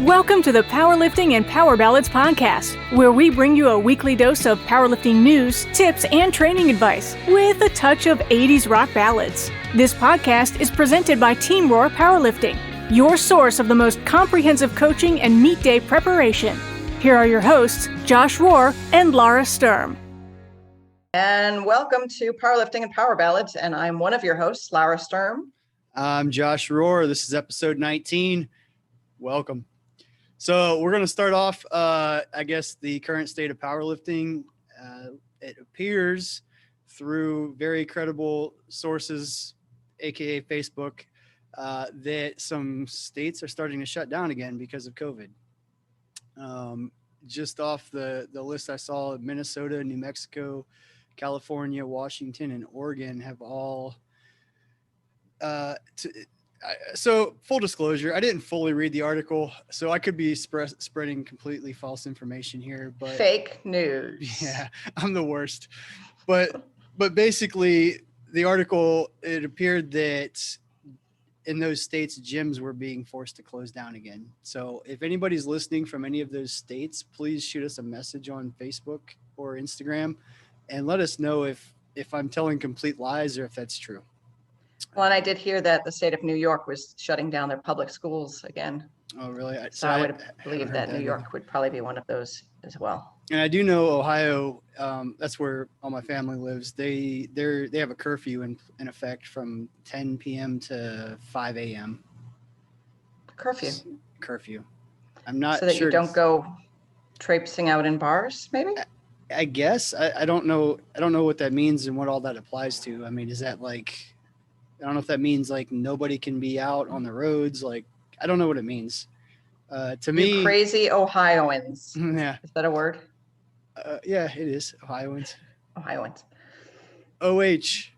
Welcome to the Powerlifting and Power Ballads podcast, where we bring you a weekly dose of powerlifting news, tips, and training advice with a touch of 80s rock ballads. This podcast is presented by Team Roar Powerlifting, your source of the most comprehensive coaching and meet day preparation. Here are your hosts, Josh Rohr and Lara Sturm. And welcome to Powerlifting and Power Ballads, and I'm one of your hosts, Lara Sturm. I'm Josh Rohr. This is episode 19. Welcome. So we're going to start off, I guess, the current state of powerlifting. It appears through very credible sources, aka Facebook, that some states are starting to shut down again because of COVID. Just off the list I saw, Minnesota, New Mexico, California, Washington, and Oregon have all so full disclosure, I didn't fully read the article, so I could be spreading completely false information here, but fake news. Yeah, I'm the worst. But basically the article, it appeared that in those states, gyms were being forced to close down again. So if anybody's listening from any of those states, please shoot us a message on Facebook or Instagram and let us know if I'm telling complete lies or if that's true. Well, and I did hear that the state of New York was shutting down their public schools again. Oh, really? So I would believe that New York would probably be one of those as well. And I do know Ohio, that's where all my family lives. They have a curfew in effect from 10 p.m. to 5 a.m. Curfew. I'm not so that sure. You don't go traipsing out in bars, maybe? I guess. I don't know. I don't know what that means and what all that applies to. I mean, is that like, I don't know if that means like nobody can be out on the roads. Like, I don't know what it means. To me, you crazy Ohioans. Yeah. Is that a word? Yeah, it is. Ohioans. OH.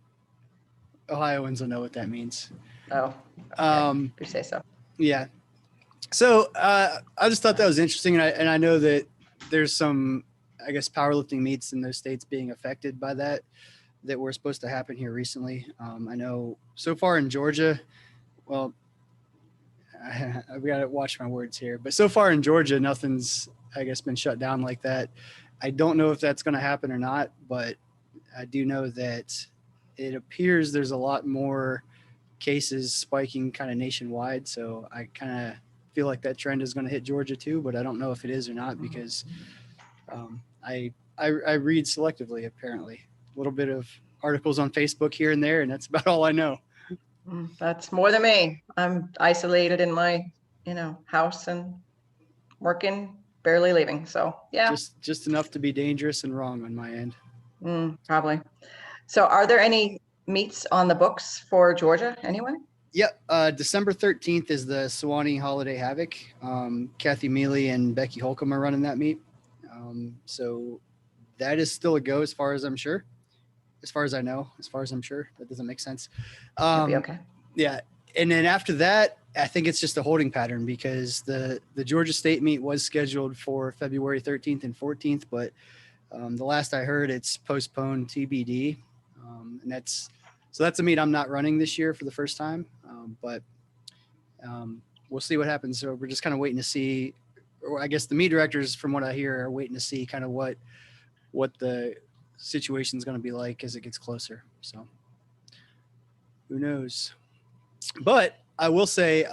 Ohioans will know what that means. Oh. Okay. You say so. Yeah. So I just thought that was interesting, and I know that there's some, I guess, powerlifting meets in those states being affected by that were supposed to happen here recently. I know so far in Georgia, well, I've got to watch my words here, but so far in Georgia, nothing's, I guess, been shut down like that. I don't know if that's going to happen or not, but I do know that it appears there's a lot more cases spiking kind of nationwide. So I kind of feel like that trend is going to hit Georgia too, but I don't know if it is or not because I read selectively, apparently. A little bit of articles on Facebook here and there, and that's about all I know. That's more than me. I'm isolated in my, house and working, barely leaving. So yeah, just enough to be dangerous and wrong on my end. Probably. So are there any meets on the books for Georgia anyway? Yep. December 13th is the Sewanee Holiday Havoc. Kathy Mealy and Becky Holcomb are running that meet. So that is still a go as far as I'm sure. As far as I know, as far as I'm sure. That doesn't make sense. That'll be okay. Yeah. And then after that, I think it's just a holding pattern because the Georgia State meet was scheduled for February 13th and 14th, but the last I heard, it's postponed TBD. And that's a meet I'm not running this year for the first time. But we'll see what happens. So we're just kind of waiting to see, or I guess the meet directors, from what I hear, are waiting to see kind of what the situation is going to be like as it gets closer. So who knows? But I will say,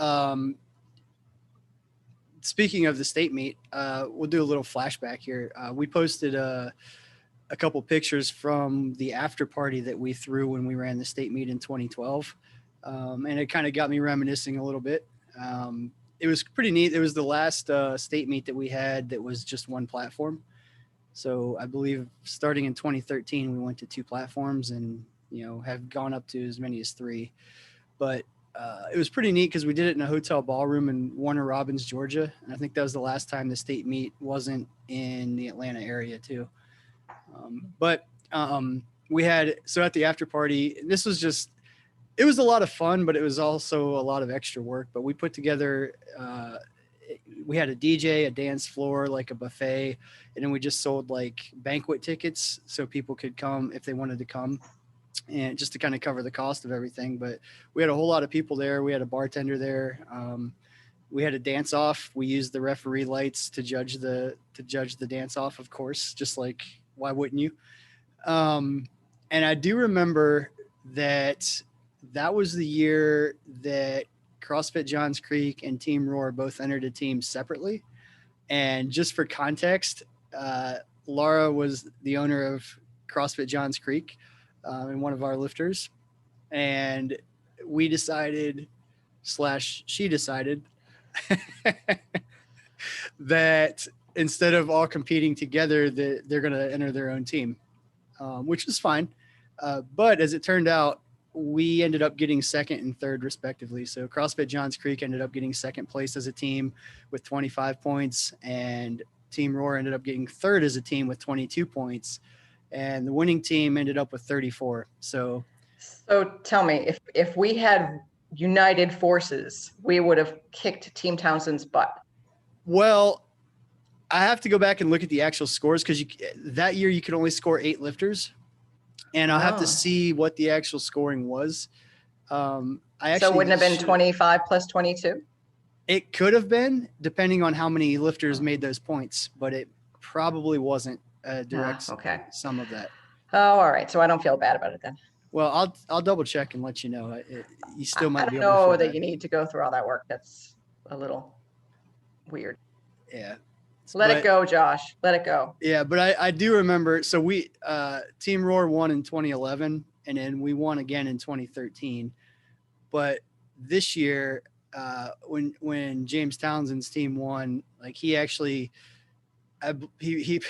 speaking of the state meet, we'll do a little flashback here. We posted a couple pictures from the after party that we threw when we ran the state meet in 2012. And it kind of got me reminiscing a little bit. It was pretty neat. It was the last state meet that we had that was just one platform. So I believe starting in 2013, we went to 2 platforms and, have gone up to as many as 3. But it was pretty neat because we did it in a hotel ballroom in Warner Robins, Georgia. And I think that was the last time the state meet wasn't in the Atlanta area too. But we had, so at the after party, this was just, it was a lot of fun, but it was also a lot of extra work. But we put together, we had a DJ, a dance floor, like a buffet, and then we just sold like banquet tickets so people could come if they wanted to come, and just to kind of cover the cost of everything. But we had a whole lot of people there. We had a bartender there. We had a dance off. We used the referee lights to judge the dance off, of course, just like, why wouldn't you? And I do remember that was the year that CrossFit Johns Creek and Team Roar both entered a team separately. And just for context, Lara was the owner of CrossFit Johns Creek, and one of our lifters. And we decided / she decided that instead of all competing together, they're going to enter their own team, which is fine. But as it turned out, we ended up getting second and third respectively. So CrossFit Johns Creek ended up getting second place as a team with 25 points, and Team Roar ended up getting third as a team with 22 points, and the winning team ended up with 34. So tell me, if we had united forces, we would have kicked Team Townsend's butt. Well, I have to go back and look at the actual scores, because that year you could only score 8 lifters, and I'll have to see what the actual scoring was. So it wouldn't have been 25 plus 22? It could have been, depending on how many lifters made those points, but it probably wasn't a direct sum of that. Oh, all right. So I don't feel bad about it then. Well, I'll double check and let you know. You still might be able to. I don't know that you need to go through all that work. That's a little weird. Yeah. Let it go, Josh. Let it go. Yeah, but I do remember. So we Team Roar won in 2011, and then we won again in 2013. But this year, when James Townsend's team won, like, he actually, he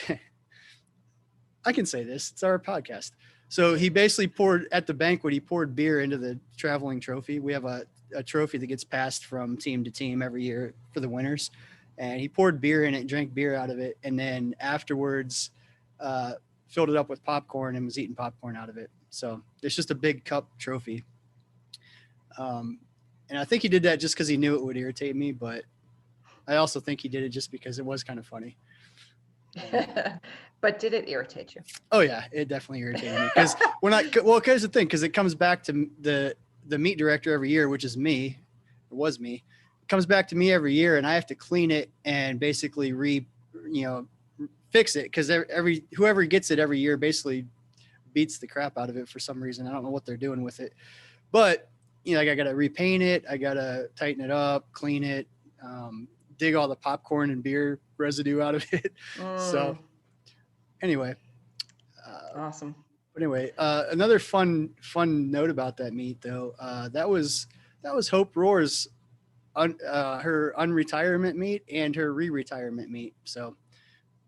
I can say this, it's our podcast. So he basically poured at the banquet, he poured beer into the traveling trophy. We have a trophy that gets passed from team to team every year for the winners. And he poured beer in it, drank beer out of it, and then afterwards filled it up with popcorn and was eating popcorn out of it. So it's just a big cup trophy. And I think he did that just because he knew it would irritate me, but I also think he did it just because it was kind of funny. But did it irritate you? Oh yeah, it definitely irritated me, because here's the thing, because it comes back to the meet director every year, which is me, it was me. It comes back to me every year, and I have to clean it and basically fix it, because whoever gets it every year basically beats the crap out of it for some reason. I don't know what they're doing with it, but I got to repaint it, I got to tighten it up, clean it, dig all the popcorn and beer residue out of it. So anyway, awesome. But anyway, another fun note about that meet, though, that was Hope Roar's her unretirement meet and her re-retirement meet. So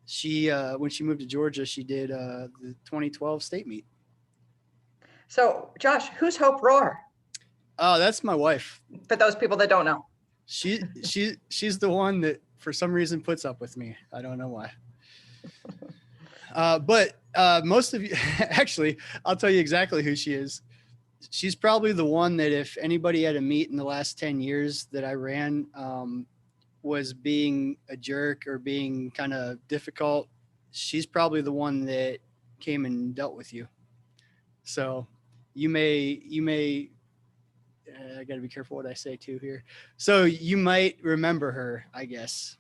she when she moved to Georgia, she did the 2012 state meet. So Josh, who's Hope Roar? Oh, that's my wife. For those people that don't know, she's the one that for some reason puts up with me. I don't know why. But most of you, actually, I'll tell you exactly who she is. She's probably the one that if anybody had a meet in the last 10 years that I ran was being a jerk or being kind of difficult, she's probably the one that came and dealt with you. So you may I got to be careful what I say too here. So you might remember her, I guess.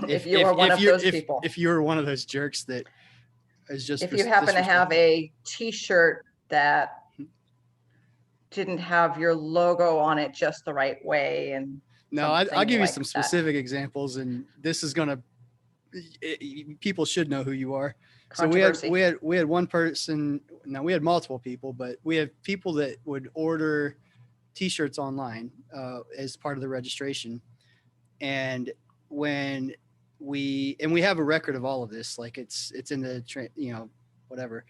If you were one of those people. If you were one of those jerks that is just. If you happen to have a T-shirt that didn't have your logo on it just the right way, and no, I'll give you some specific examples, and this is gonna. People should know who you are. So we had one person. Now we had multiple people, but we have people that would order T-shirts online as part of the registration, and when we have a record of all of this, like it's in the whatever,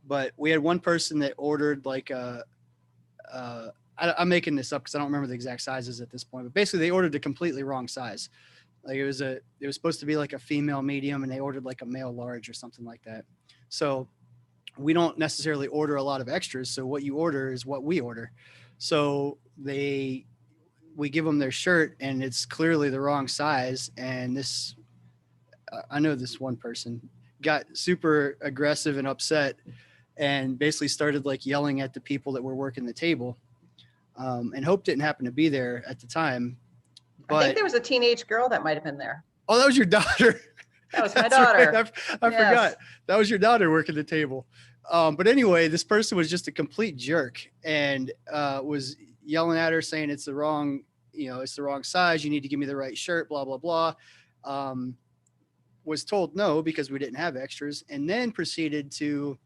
but we had one person that ordered like I'm making this up because I don't remember the exact sizes at this point, but basically they ordered a completely wrong size. Like it was supposed to be like a female medium, and they ordered like a male large or something like that. So we don't necessarily order a lot of extras, so what you order is what we order. So we give them their shirt and it's clearly the wrong size. And I know this one person got super aggressive and upset and basically started like yelling at the people that were working the table. And Hope didn't happen to be there at the time, I think But there was a teenage girl that might have been there. oh, that was your daughter. That was my That's right. daughter. I Yes. forgot. That was your daughter working the table. But anyway, this person was just a complete jerk and was yelling at her saying it's the wrong, it's the wrong size. You need to give me the right shirt, blah, blah, blah. Was told no because we didn't have extras, and then proceeded to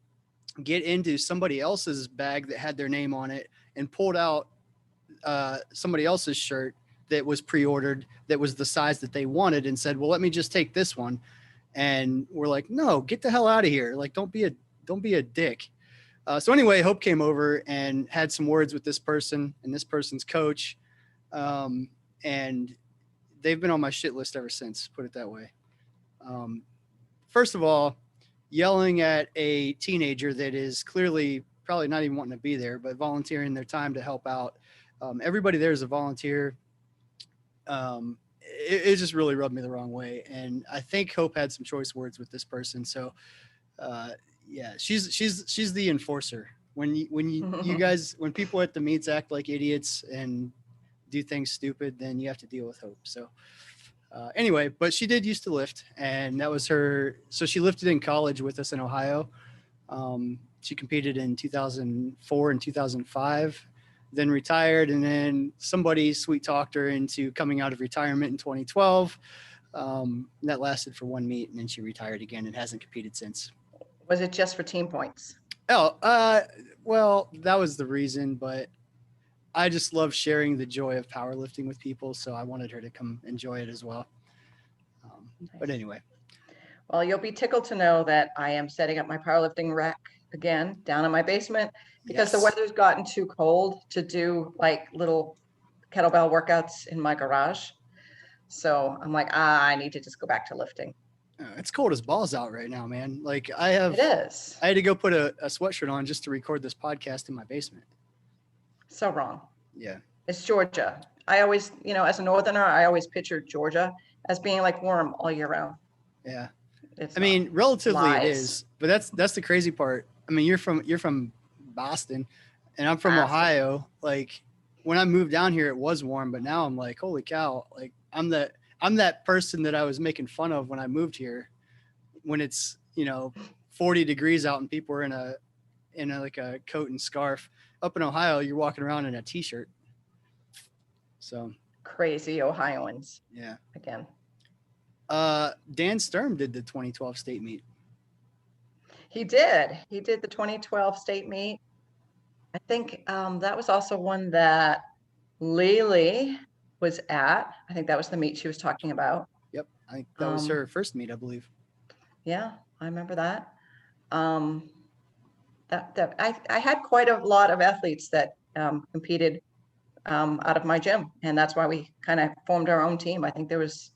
get into somebody else's bag that had their name on it and pulled out somebody else's shirt that was pre-ordered that was the size that they wanted and said, well, let me just take this one. And we're like, no, get the hell out of here. Like, don't be a dick. So anyway, Hope came over and had some words with this person and this person's coach. And they've been on my shit list ever since, put it that way. First of all, yelling at a teenager that is clearly probably not even wanting to be there, but volunteering their time to help out. Everybody there is a volunteer. It just really rubbed me the wrong way. And I think Hope had some choice words with this person. So, yeah, she's the enforcer. When you guys, when people at the meets act like idiots and do things stupid, then you have to deal with Hope. So, anyway, but she did used to lift, and that was her. So she lifted in college with us in Ohio. She competed in 2004 and 2005, then retired. And then somebody sweet talked her into coming out of retirement in 2012. That lasted for one meet, and then she retired again and hasn't competed since. Was it just for team points? Oh, well, that was the reason, but I just love sharing the joy of powerlifting with people. So I wanted her to come enjoy it as well. But anyway. Well, you'll be tickled to know that I am setting up my powerlifting rack again down in my basement because the weather's gotten too cold to do like little kettlebell workouts in my garage. So I'm like, I need to just go back to lifting. It's cold as balls out right now, man. Like It is. I had to go put a sweatshirt on just to record this podcast in my basement. So wrong. Yeah. It's Georgia. I always, as a Northerner, I always pictured Georgia as being like warm all year round. Yeah. It's I mean, relatively lies. it is, but that's the crazy part. I mean, you're from Boston and I'm from Ohio. Like when I moved down here, it was warm, but now I'm like, holy cow. Like I'm that person that I was making fun of when I moved here when it's, 40 degrees out and people are in a like a coat and scarf. Up in Ohio, you're walking around in a t-shirt. So crazy Ohioans. Yeah. Again. Dan Sturm did the 2012 state meet. He did the 2012 state meet. I think that was also one that Lily was at. I think that was the meet she was talking about. Yep. I think that was her first meet, I believe. Yeah, I remember that. That I had quite a lot of athletes that competed out of my gym, and that's why we kind of formed our own team. I think there was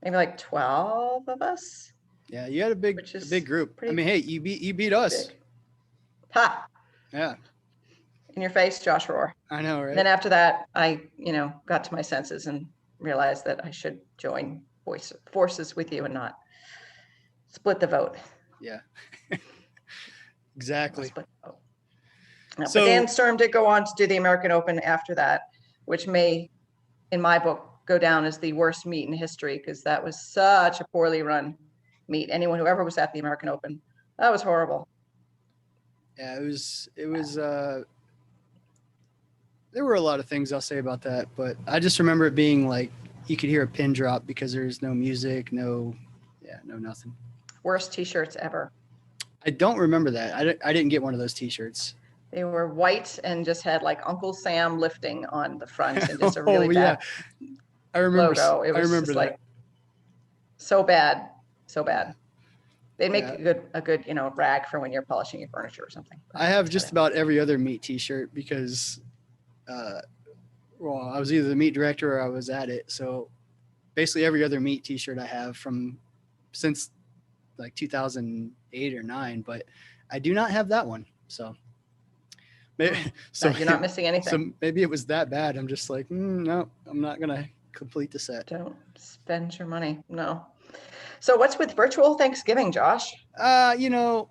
maybe like 12 of us. Yeah, you had a big group. I mean, hey, you beat us. Big. Ha! Yeah. In your face, Josh Rohr. I know, right? And then after that, I, got to my senses and realized that I should join forces with you and not split the vote. Yeah. Exactly. Split the vote. But Dan Sturm did go on to do the American Open after that, which may, in my book, go down as the worst meet in history because that was such a poorly run meet. Anyone who ever was at the American Open, that was horrible. Yeah, it was there were a lot of things I'll say about that, but I just remember it being like you could hear a pin drop because there's no music, no nothing. Worst t-shirts ever. I don't remember that. I didn't get one of those t-shirts. They were white and just had like Uncle Sam lifting on the front and just a really bad I remember, logo. It was I remember just that. like so bad. They make a good rag for when you're polishing your furniture or something. I have just about every other meet t-shirt because I was either the meet director or I was at it. So basically every other meet t-shirt I have since like 2008 or 9, but I do not have that one. So maybe, you're not missing anything. So maybe it was that bad. I'm just like, no, I'm not going to complete the set. Don't spend your money. No. So what's with virtual Thanksgiving, Josh? I don't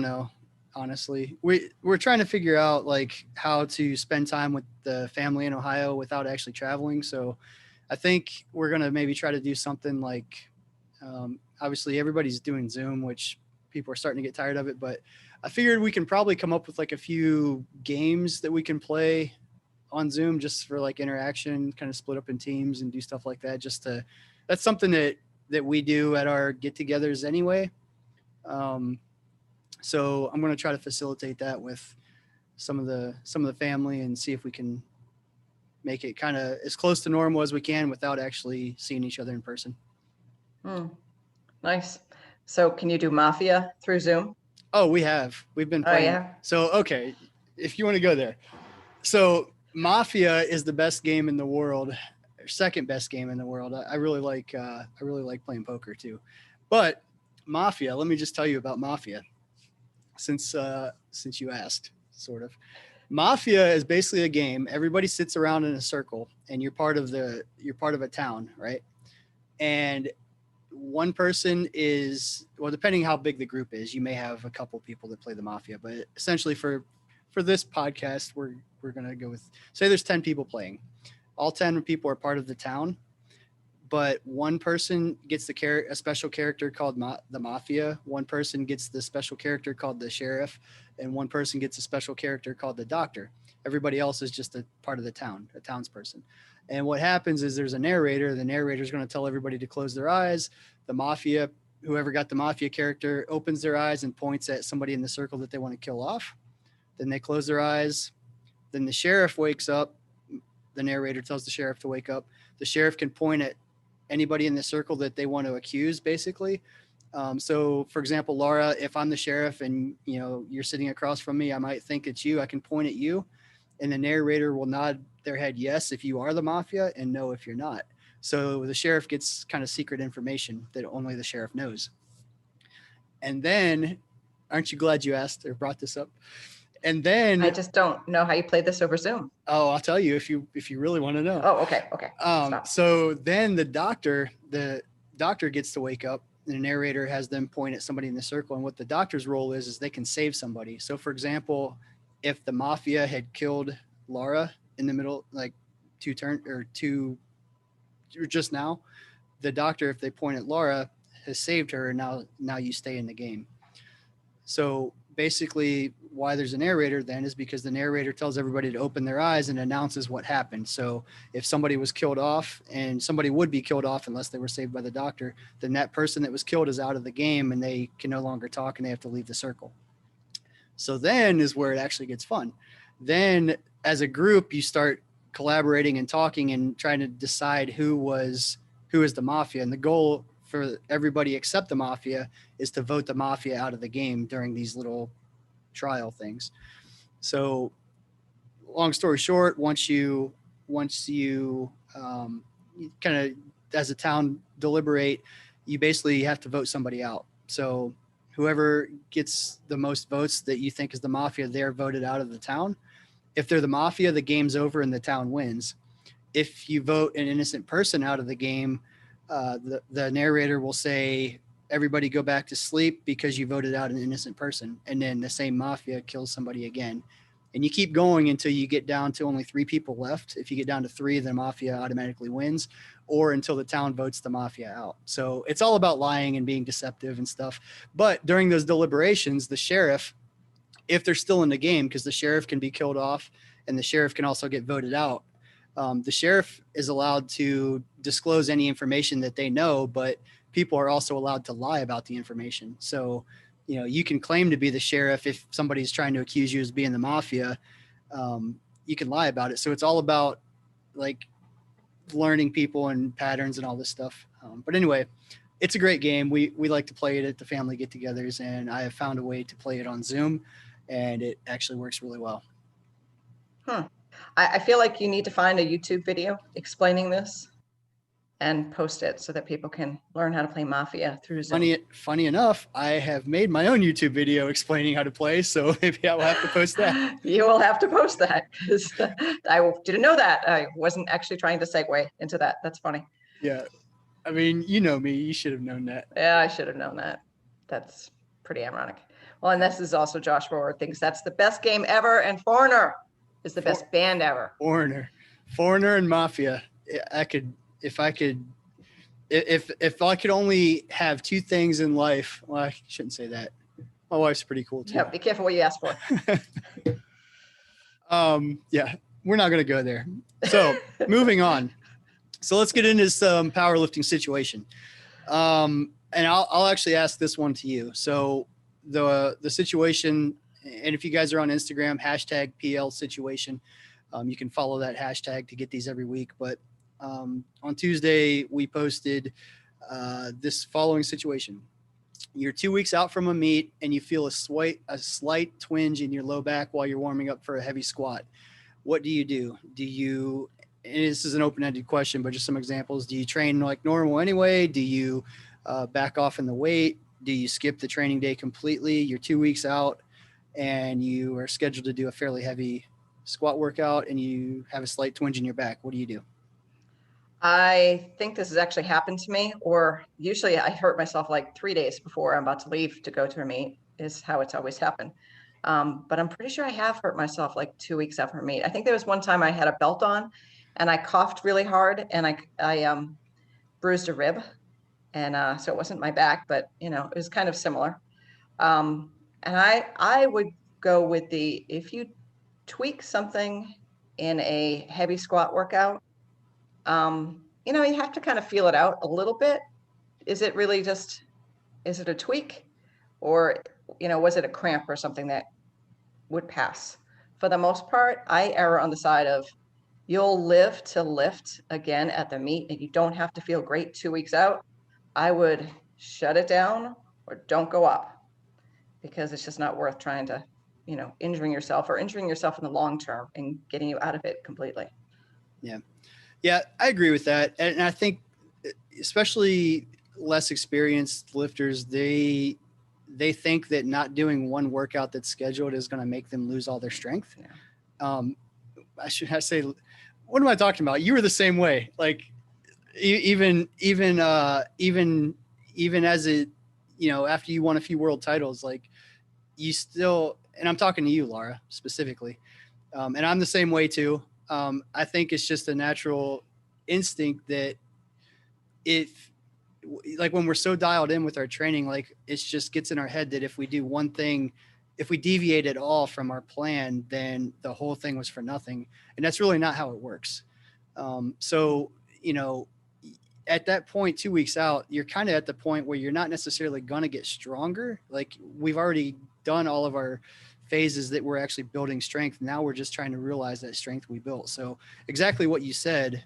know. honestly. We're trying to figure out like how to spend time with the family in Ohio without actually traveling. So I think we're going to maybe try to do something like, obviously everybody's doing Zoom, which people are starting to get tired of it, but I figured we can probably come up with like a few games that we can play on Zoom just for like interaction, kind of split up in teams and do stuff like that. That's something that we do at our get-togethers anyway. So I'm going to try to facilitate that with some of the family and see if we can make it kind of as close to normal as we can without actually seeing each other in person. Nice. So can you do Mafia through Zoom? Oh, we've been playing. Oh, yeah. So, okay. If you want to go there. So Mafia is the best game in the world, second best game in the world. I really like playing poker too, but Mafia, let me just tell you about Mafia since you asked, sort of. Mafia is basically a game. Everybody sits around in a circle and you're part of a town, right? And one person is, well, depending how big the group is, you may have a couple people that play the Mafia, but essentially for this podcast, we're going to go with, say there's 10 people playing. All 10 people are part of the town, but one person gets a special character called the Mafia. One person gets the special character called the Sheriff, and one person gets a special character called the Doctor. Everybody else is just a part of the town, a townsperson. And what happens is there's a narrator. The narrator is going to tell everybody to close their eyes. The Mafia, whoever got the Mafia character, opens their eyes and points at somebody in the circle that they want to kill off. Then they close their eyes. Then the sheriff wakes up. The narrator tells the sheriff to wake up. The sheriff can point at anybody in the circle that they want to accuse, basically. So, for example, Lara, if I'm the sheriff and you're sitting across from me, I might think it's you. I can point at you, and the narrator will nod their head yes if you are the Mafia and no if you're not. So the sheriff gets kind of secret information that only the sheriff knows. And then, aren't you glad you asked or brought this up? And then I just don't know how you play this over Zoom. Oh, I'll tell you if you really want to know. Oh, okay. So then the doctor gets to wake up, and the narrator has them point at somebody in the circle. And what the doctor's role is they can save somebody. So, for example, if the Mafia had killed Lara in the middle, like just now, the doctor, if they point at Lara, has saved her, and now you stay in the game. So basically why there's a narrator then is because the narrator tells everybody to open their eyes and announces what happened. So if somebody was killed off, and somebody would be killed off unless they were saved by the doctor, then that person that was killed is out of the game and they can no longer talk and they have to leave the circle. So then is where it actually gets fun. Then as a group, you start collaborating and talking and trying to decide who is the Mafia. And the goal for everybody except the Mafia is to vote the Mafia out of the game during these little trial things. So long story short, once you kind of as a town deliberate, you basically have to vote somebody out. So whoever gets the most votes that you think is the Mafia, they're voted out of the town. If they're the Mafia, the game's over and the town wins. If you vote an innocent person out of the game, the narrator will say, everybody go back to sleep because you voted out an innocent person. And then the same Mafia kills somebody again. And you keep going until you get down to only 3 people left. If you get down to 3, the Mafia automatically wins, or until the town votes the Mafia out. So it's all about lying and being deceptive and stuff. But during those deliberations, the sheriff, if they're still in the game, because the sheriff can be killed off and the sheriff can also get voted out, the sheriff is allowed to disclose any information that they know, but people are also allowed to lie about the information. So, you can claim to be the sheriff. If somebody's trying to accuse you as being the Mafia, you can lie about it. So it's all about like learning people and patterns and all this stuff. But anyway, it's a great game. We like to play it at the family get-togethers, and I have found a way to play it on Zoom, and it actually works really well. I feel like you need to find a YouTube video explaining this and post it so that people can learn how to play Mafia through Zoom. Funny enough, I have made my own YouTube video explaining how to play, so maybe I will have to post that. You will have to post that, because I didn't know that. I wasn't actually trying to segue into that. That's funny. Yeah. I mean, you know me. You should have known that. Yeah, I should have known that. That's pretty ironic. Well, and this is also Josh Rohr thinks that's the best game ever, and Foreigner is the best band ever. Foreigner and Mafia. If I could only have two things in life, well, I shouldn't say that. My wife's pretty cool too. Yeah, be careful what you ask for. Yeah, we're not going to go there. So moving on. So let's get into some powerlifting situation. And I'll actually ask this one to you. So the situation, and if you guys are on Instagram, hashtag PL situation, you can follow that hashtag to get these every week. But on Tuesday, we posted this following situation. You're 2 weeks out from a meet and you feel a slight twinge in your low back while you're warming up for a heavy squat. What do? And this is an open-ended question, but just some examples. Do you train like normal anyway? Do you back off in the weight? Do you skip the training day completely? You're 2 weeks out and you are scheduled to do a fairly heavy squat workout and you have a slight twinge in your back. What do you do? I think this has actually happened to me, or usually I hurt myself like 3 days before I'm about to leave to go to a meet is how it's always happened. But I'm pretty sure I have hurt myself like 2 weeks after a meet. I think there was one time I had a belt on and I coughed really hard and I bruised a rib. And so it wasn't my back, but it was kind of similar. And I would go with if you tweak something in a heavy squat workout, you have to kind of feel it out a little bit. Is it a tweak, or, was it a cramp or something that would pass? For the most part, I err on the side of you'll live to lift again at the meet and you don't have to feel great 2 weeks out. I would shut it down or don't go up, because it's just not worth trying to, injuring yourself in the long term and getting you out of it completely. Yeah, I agree with that. And I think especially less experienced lifters, they think that not doing one workout that's scheduled is going to make them lose all their strength. Yeah. I say, what am I talking about? You were the same way. Like even as it, after you won a few world titles, like you still, and I'm talking to you, Lara, specifically. And I'm the same way too. I think it's just a natural instinct that like when we're so dialed in with our training, like it just gets in our head that if we do one thing, if we deviate at all from our plan, then the whole thing was for nothing. And that's really not how it works. So, at that point, 2 weeks out, you're kind of at the point where you're not necessarily going to get stronger. Like we've already done all of our phases that we're actually building strength. Now we're just trying to realize that strength we built. So exactly what you said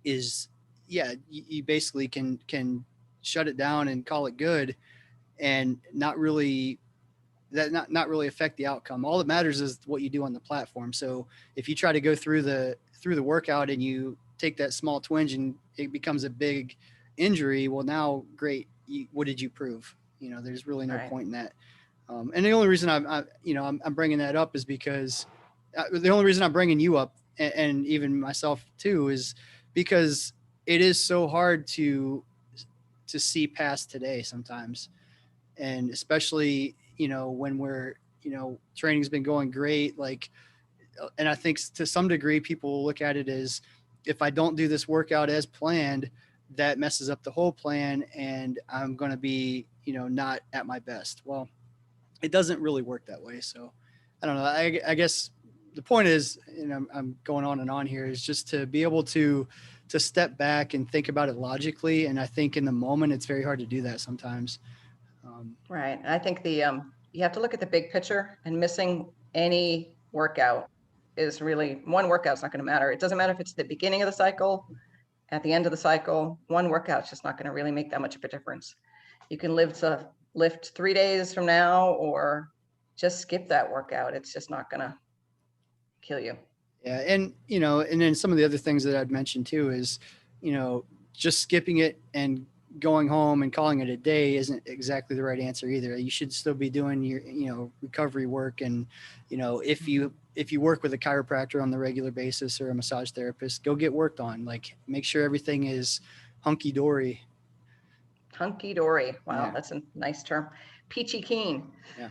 is, yeah, you basically can shut it down and call it good and not really affect the outcome. All that matters is what you do on the platform. So if you try to go through the workout and you take that small twinge and it becomes a big injury, well, now great. What did you prove? There's really no point in that. And the only reason I'm bringing that up is because the only reason I'm bringing you up and even myself too is because it is so hard to see past today sometimes. And especially, when we're, training's been going great, like, and I think to some degree people look at it as if I don't do this workout as planned, that messes up the whole plan and I'm going to be, not at my best. Well, it doesn't really work that way. So I don't know. I guess the point is, and I'm going on and on here, is just to be able to step back and think about it logically. And I think in the moment, it's very hard to do that sometimes. Right. And I think you have to look at the big picture, and missing any workout is really, one workout's not going to matter. It doesn't matter if it's the beginning of the cycle, at the end of the cycle, one workout's just not going to really make that much of a difference. You can live to lift 3 days from now, or just skip that workout. It's just not going to kill you. Yeah. And, and then some of the other things that I'd mentioned too is, just skipping it and going home and calling it a day isn't exactly the right answer either. You should still be doing your, recovery work. And, if you work with a chiropractor on the regular basis or a massage therapist, go get worked on, like make sure everything is hunky dory. Hunky dory. Wow. Yeah. That's a nice term. peachy keen. Yeah.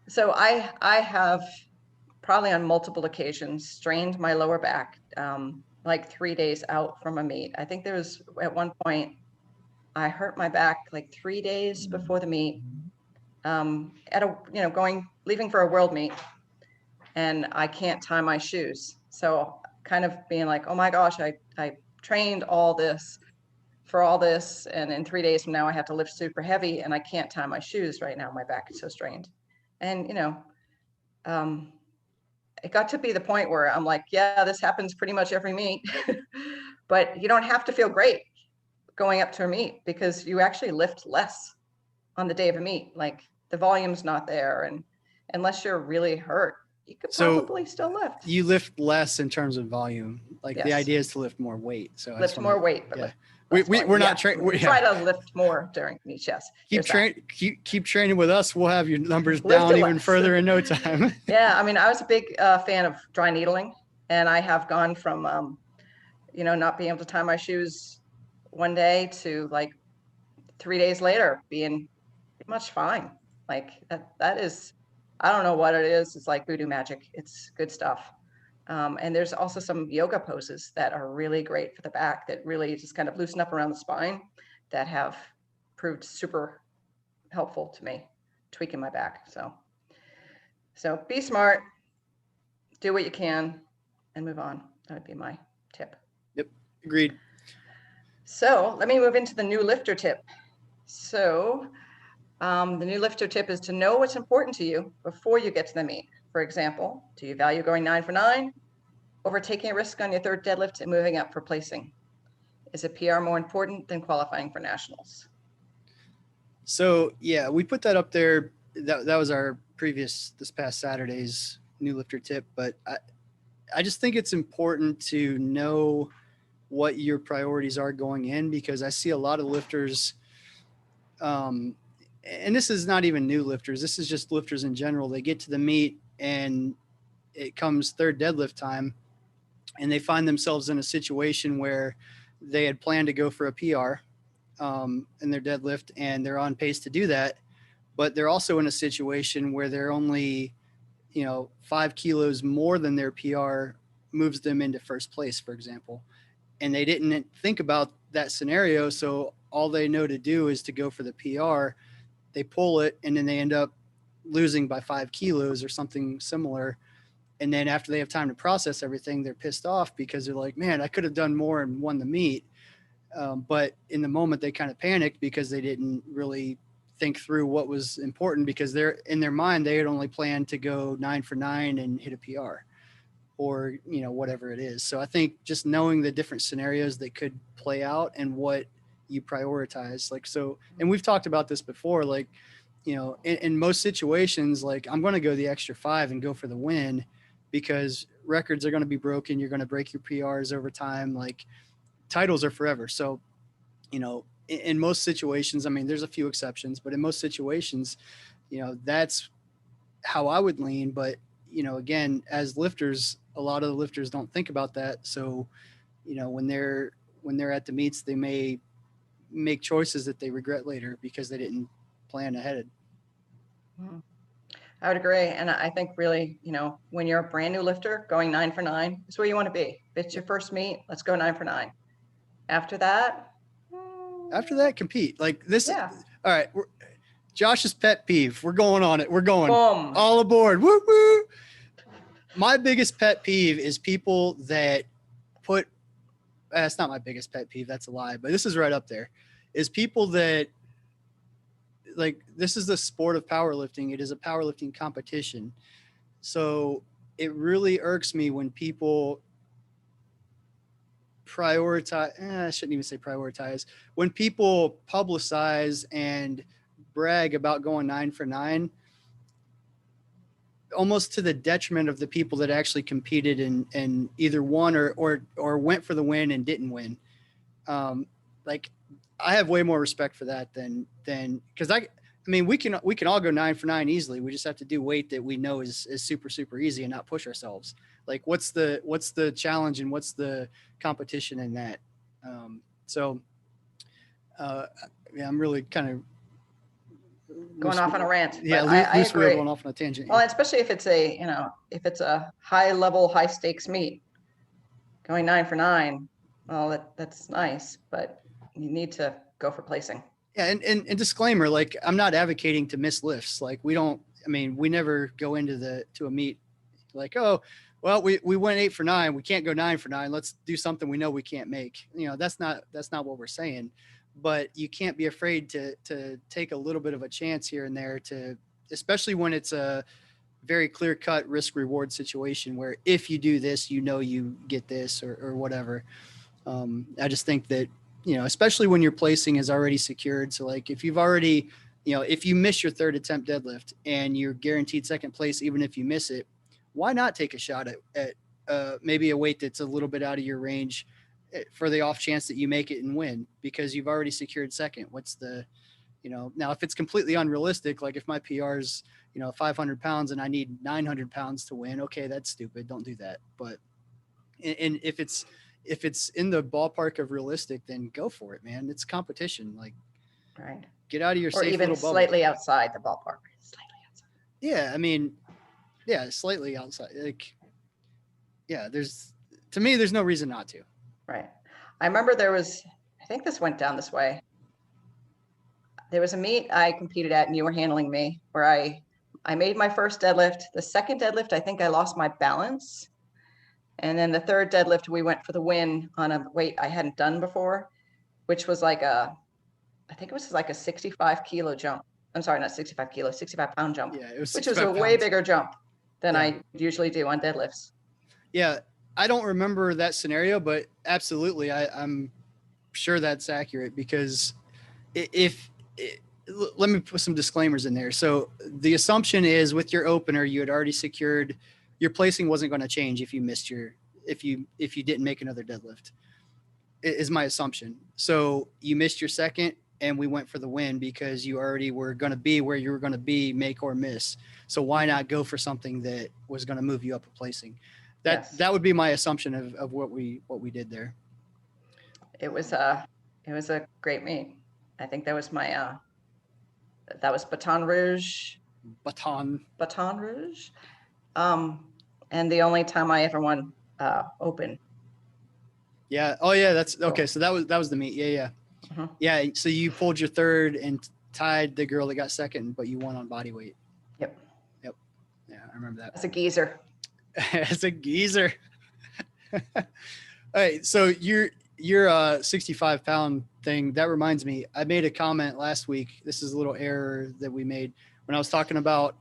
So I have probably on multiple occasions strained my lower back, like 3 days out from a meet. I think there was at one point I hurt my back like 3 days before the meet, at a, leaving for a world meet, and I can't tie my shoes. So kind of being like, oh my gosh, I trained all this for all this, and in 3 days from now I have to lift super heavy and I can't tie my shoes right now. My back is so strained. And it got to be the point where I'm like, yeah, this happens pretty much every meet. But you don't have to feel great going up to a meet, because you actually lift less on the day of a meet. Like the volume's not there, and unless you're really hurt, you could probably still lift. You lift less in terms of volume. Like the Yes. idea is to lift more weight. So Lift more weight, but yeah. we're not trained. We try to lift more during meets. Yes. Keep training with us. We'll have your numbers Lift down it even less. further in no time. Yeah, I mean, I was a big fan of dry needling, and I have gone from not being able to tie my shoes one day to like 3 days later being pretty much fine. Like that is, I don't know what it is. It's like voodoo magic. It's good stuff. And there's also some yoga poses that are really great for the back, that really just kind of loosen up around the spine, that have proved super helpful to me tweaking my back. So be smart, do what you can, and move on. That would be my tip. Yep. Agreed. So let me move into the new lifter tip. So the new lifter tip is to know what's important to you before you get to the meet. For example, do you value going 9 for 9 over taking a risk on your third deadlift and moving up for placing? Is a PR more important than qualifying for nationals? So yeah, we put that up there. That was our this past Saturday's new lifter tip. But I just think it's important to know what your priorities are going in, because I see a lot of lifters, and this is not even new lifters, this is just lifters in general. They get to the meet and it comes third deadlift time, and they find themselves in a situation where they had planned to go for a PR in their deadlift, and they're on pace to do that, but they're also in a situation where they're only 5 kilos more than their PR moves them into first place, for example. And they didn't think about that scenario. So all they know to do is to go for the PR. They pull it, and then they end up losing by 5 kilos or something similar. And then after they have time to process everything, they're pissed off because they're like, man, I could have done more and won the meet. But in the moment they kind of panicked because they didn't really think through what was important, because they're in their mind, they had only planned to go 9 for 9 and hit a PR, or whatever it is. So I think just knowing the different scenarios that could play out and what you prioritize, and we've talked about this before, in most situations, like I'm going to go the extra 5 and go for the win, because records are going to be broken. You're going to break your PRs over time. Like titles are forever. So, in most situations, I mean, there's a few exceptions, but in most situations, that's how I would lean. But, again, as lifters, a lot of the lifters don't think about that. So, when they're at the meets, they may make choices that they regret later because they didn't plan ahead. I would agree. And I think really, when you're a brand new lifter, going 9 for 9 is where you want to be. If it's your first meet, let's go 9 for 9. After that, compete like this. Yeah. All right. Josh's pet peeve. We're going on it. We're going Boom. All aboard. Woo woo. My biggest pet peeve is people that put, it's not my biggest pet peeve, that's a lie, but this is right up there, is people that, like, this is the sport of powerlifting. It is a powerlifting competition. So it really irks me when people I shouldn't even say prioritize, when people publicize and brag about going 9 for 9, almost to the detriment of the people that actually competed and either won or went for the win and didn't win. Like I have way more respect for that than because I mean, we can all go 9 for 9 easily. We just have to do weight that we know is super, super easy and not push ourselves. Like what's the challenge and what's the competition in that? Yeah, I'm really kind of going off on a rant. Yeah, I loose wheel agree. going off on a tangent. Well, especially if it's a high level, high stakes meet, going 9 for 9. Well, that's nice, but you need to go for placing. Yeah, and disclaimer, like I'm not advocating to miss lifts. Like we never go into a meet like, oh, well, we went 8 for 9. We can't go 9 for 9. Let's do something we know we can't make. That's not what we're saying. But you can't be afraid to take a little bit of a chance here and there, especially when it's a very clear cut risk reward situation where if you do this, you get this or whatever. I just think that, especially when your placing is already secured. So like if you've already, if you miss your third attempt deadlift and you're guaranteed second place, even if you miss it, why not take a shot at maybe a weight that's a little bit out of your range for the off chance that you make it and win, because you've already secured second. What's the, now if it's completely unrealistic, like if my PR is, 500 pounds and I need 900 pounds to win, okay, that's stupid. Don't do that. But, and if it's in the ballpark of realistic, then go for it, man. It's competition. Like, right. Get out of your or safe even little bubble. slightly outside the ballpark. Slightly outside. Yeah. Slightly outside. Like, yeah, to me, there's no reason not to. Right. I remember I think this went down this way. There was a meet I competed at and you were handling me where I made my first deadlift. The second deadlift, I think I lost my balance. And then the third deadlift, we went for the win on a weight I hadn't done before, which was I think it was like a 65 kilo jump. I'm sorry, not 65 kilo, 65 pound jump. Yeah, it was which was a way bigger jump than I usually do on deadlifts. Yeah. I don't remember that scenario, but absolutely. I'm sure that's accurate because let me put some disclaimers in there. So the assumption is with your opener, you had already secured your placing wasn't going to change if you missed if you didn't make another deadlift is my assumption. So you missed your second and we went for the win because you already were going to be where you were going to be, make or miss. So why not go for something that was going to move you up a placing? That would be my assumption of what we did there. It was a great meet. I think that was my that was Baton Rouge. Baton Rouge. And the only time I ever won open. Yeah. Oh yeah. That's okay. So that was the meet. Yeah. Uh-huh. Yeah. So you pulled your third and tied the girl that got second, but you won on body weight. Yep. Yeah, I remember that. That's a geezer. As a geezer. All right. So your 65 pound thing, that reminds me, I made a comment last week. This is a little error that we made when I was talking about,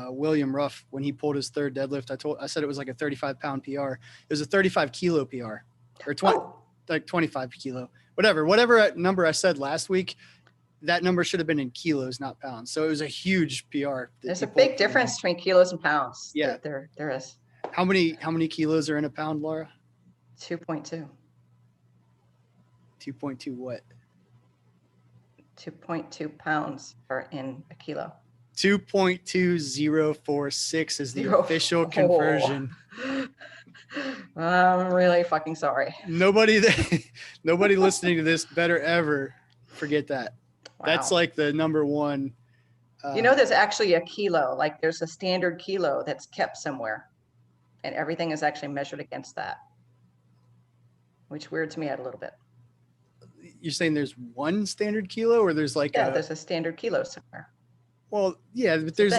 William Ruff when he pulled his third deadlift. I said it was like a 35 pound PR. It was a 35 kilo PR or 25 kilo, whatever number I said last week. That number should have been in kilos, not pounds. So it was a huge PR. There's a big difference between kilos and pounds. Yeah, there is. How many kilos are in a pound, Laura? 2.2. 2.2 what? 2.2 pounds are in a kilo. 2.2046 is the official conversion. I'm really fucking sorry. Nobody listening to this better ever forget that. Wow. That's like the number one. There's actually a kilo, like there's a standard kilo that's kept somewhere and everything is actually measured against that, which weirds me out a little bit. You're saying there's one standard kilo or there's like there's a standard kilo somewhere. Well, yeah, but there's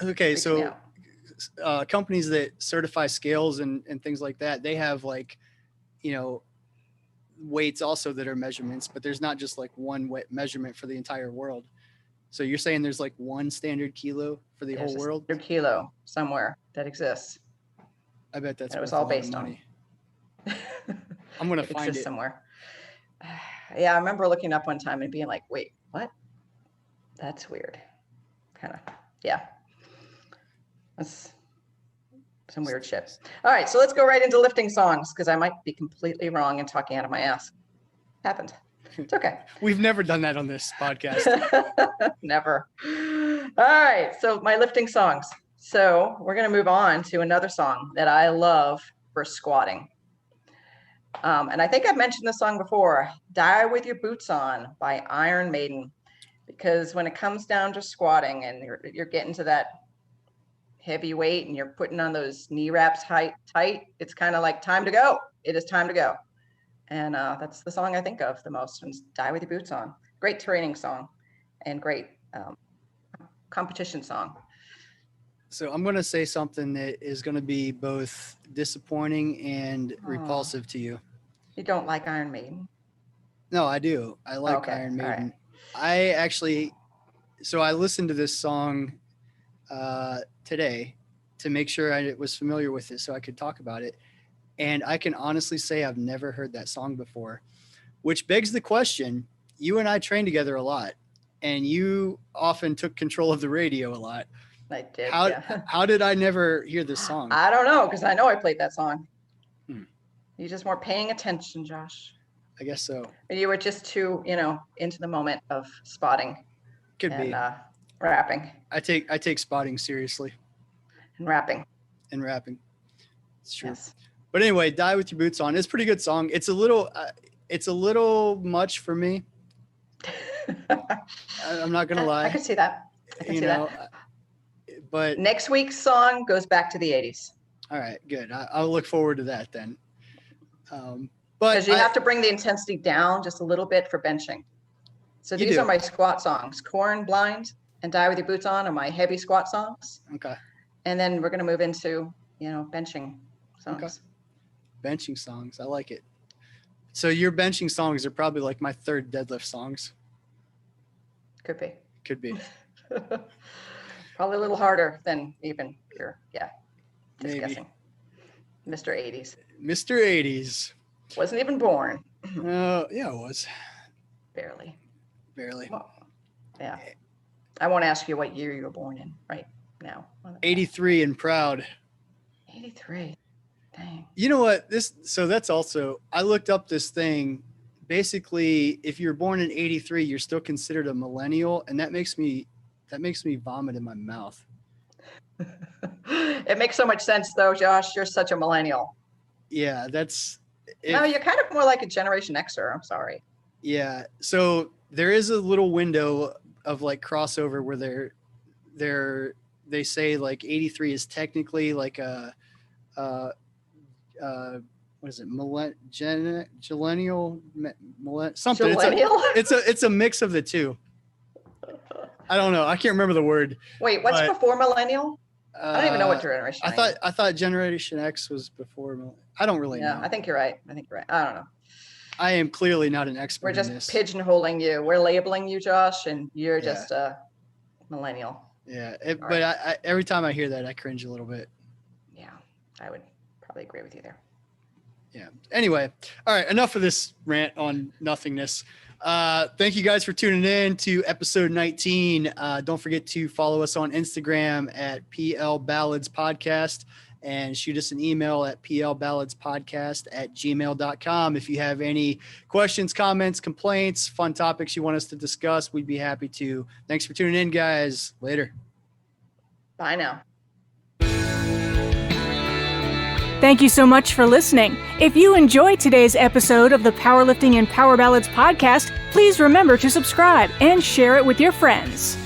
okay. So companies that certify scales and things like that, they have weights also that are measurements, but there's not just like one measurement for the entire world. So you're saying there's like one standard kilo for the whole world? Standard kilo somewhere that exists. I bet that's it was all based on. I'm going to find it somewhere. Yeah, I remember looking up one time and being like, wait, what? That's weird. Kind of, yeah. That's some weird shit. All right, so let's go right into lifting songs because I might be completely wrong and talking out of my ass. Happened. It's okay. We've never done that on this podcast. Never. All right, so my lifting songs. So we're going to move on to another song that I love for squatting. And I think I've mentioned this song before, Die With Your Boots On by Iron Maiden. Because when it comes down to squatting and you're getting to that heavy weight and you're putting on those knee wraps tight, it's kind of like time to go. It is time to go. And that's the song I think of the most, and Die With Your Boots On. Great training song and great competition song. So I'm going to say something that is going to be both disappointing and repulsive to you. You don't like Iron Maiden? No, I do. I like Iron Maiden. Right. I listened to this song today to make sure I was familiar with it so I could talk about it. And I can honestly say I've never heard that song before, which begs the question. You and I trained together a lot, and you often took control of the radio a lot. I did. How did I never hear this song? I don't know, because I know I played that song. You just weren't paying attention, Josh. I guess so. You were just too, into the moment of spotting. Could be. Rapping. I take spotting seriously. And rapping. It's true. Yes. But anyway, Die With Your Boots On. It's a pretty good song. It's a little much for me. I'm not gonna lie. I can see that. But next week's song goes back to the 80s. All right, good. I'll look forward to that then. But because you have to bring the intensity down just a little bit for benching. So these are my squat songs. Corn, Blind, and Die With Your Boots On are my heavy squat songs. Okay. And then we're gonna move into benching songs. Okay. Benching songs. I like it. So your benching songs are probably like my third deadlift songs. Could be. Probably a little harder than even your, just maybe. Guessing. Mr. 80s. Mr. 80s. Wasn't even born. Yeah, it was. Barely. Well, yeah. I won't ask you what year you were born in right now. 83 and proud. 83. Dang. You know what? That's also, I looked up this thing. Basically, if you're born in 83, you're still considered a millennial, and that makes me vomit in my mouth. It makes so much sense though, Josh. You're such a millennial. Yeah, No, you're kind of more like a Generation Xer. I'm sorry. Yeah. So there is a little window of like crossover where they say like 83 is technically like a what is it? Millennial, something. It's a mix of the two. I don't know. I can't remember the word. Wait, what's before millennial? I don't even know what generation. I thought Generation X was before. I don't really know. Yeah, I think you're right. I don't know. I am clearly not an expert. We're just pigeonholing you. We're labeling you, Josh, and you're just a millennial. Yeah, but I every time I hear that, I cringe a little bit. Yeah, I would probably agree with you there. Yeah. Anyway, all right. Enough of this rant on nothingness. Thank you guys for tuning in to episode 19. Don't forget to follow us on Instagram at PL Ballads Podcast and shoot us an email at plballadspodcast@gmail.com. If you have any questions, comments, complaints, fun topics you want us to discuss, we'd be happy to. Thanks for tuning in, guys. Later. Bye now. Thank you so much for listening. If you enjoyed today's episode of the Powerlifting and Power Ballads podcast, please remember to subscribe and share it with your friends.